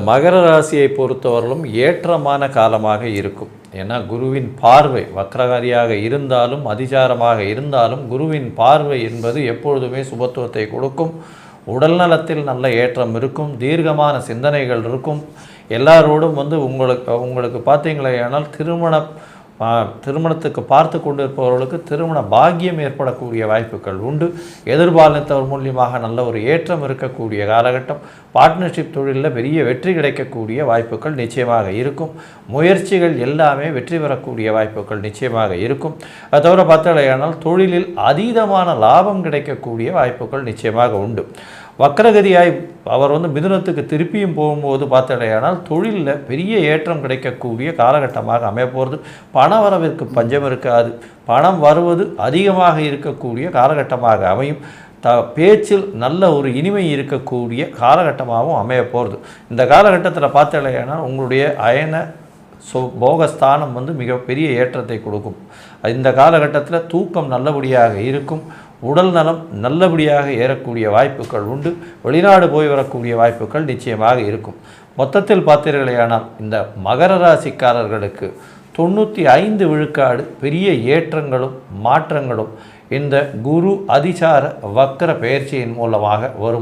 மகர ராசியை பொறுத்தவரையிலும் ஏற்றமான காலமாக இருக்கும். ஏன்னா குருவின் பார்வை வக்ரகாரியாக இருந்தாலும் அதிசாரமாக இருந்தாலும் குருவின் பார்வை என்பது எப்பொழுதுமே சுபத்துவத்தை கொடுக்கும். உடல் நலத்தில் நல்ல ஏற்றம் இருக்கும். தீர்க்கமான சிந்தனைகள் இருக்கும். எல்லாரோடும் உங்களுக்கு பார்த்தீங்களேயானால் திருமணத்துக்கு பார்த்து கொண்டிருப்பவர்களுக்கு திருமண பாக்கியம் ஏற்படக்கூடிய வாய்ப்புகள் உண்டு. எதிர்பாலினத்தவர் மூலியமாக நல்ல ஒரு ஏற்றம் இருக்கக்கூடிய காலகட்டம். பார்ட்னர்ஷிப் தொழிலில் பெரிய வெற்றி கிடைக்கக்கூடிய வாய்ப்புகள் நிச்சயமாக இருக்கும். முயற்சிகள் எல்லாமே வெற்றி பெறக்கூடிய வாய்ப்புகள் நிச்சயமாக இருக்கும். அது தவிர பார்த்தாலேயானால் தொழிலில் அதீதமான லாபம் கிடைக்கக்கூடிய வாய்ப்புகள் நிச்சயமாக உண்டு. வக்ரகதியாய் அவர் மிதுனத்துக்கு திருப்பியும் போகும்போது பார்த்தாலேயானால் தொழிலில் பெரிய ஏற்றம் கிடைக்கக்கூடிய காலகட்டமாக அமையப்போகிறது. பணவரவிற்கு பஞ்சம் இருக்காது. பணம் வருவது அதிகமாக இருக்கக்கூடிய காலகட்டமாக அமையும். பேச்சில் நல்ல ஒரு இனிமை இருக்கக்கூடிய காலகட்டமாகவும் அமைய போகிறது. இந்த காலகட்டத்தில் பார்த்தாலேயானால் உங்களுடைய அயன போகஸ்தானம் மிகப்பெரிய ஏற்றத்தை கொடுக்கும். இந்த காலகட்டத்தில் தூக்கம் நல்லபடியாக இருக்கும். உடல் நலம் நல்லபடியாக ஏறக்கூடிய வாய்ப்புகள் உண்டு. வெளிநாடு போய் வரக்கூடிய வாய்ப்புகள் நிச்சயமாக இருக்கும். மொத்தத்தில் பார்த்தீர்களேயானால் இந்த மகர ராசிக்காரர்களுக்கு 95 விழுக்காடு பெரிய ஏற்றங்களும் மாற்றங்களும் இந்த குரு அதிசார வக்ர பெயர்ச்சியின் மூலமாக வரும்.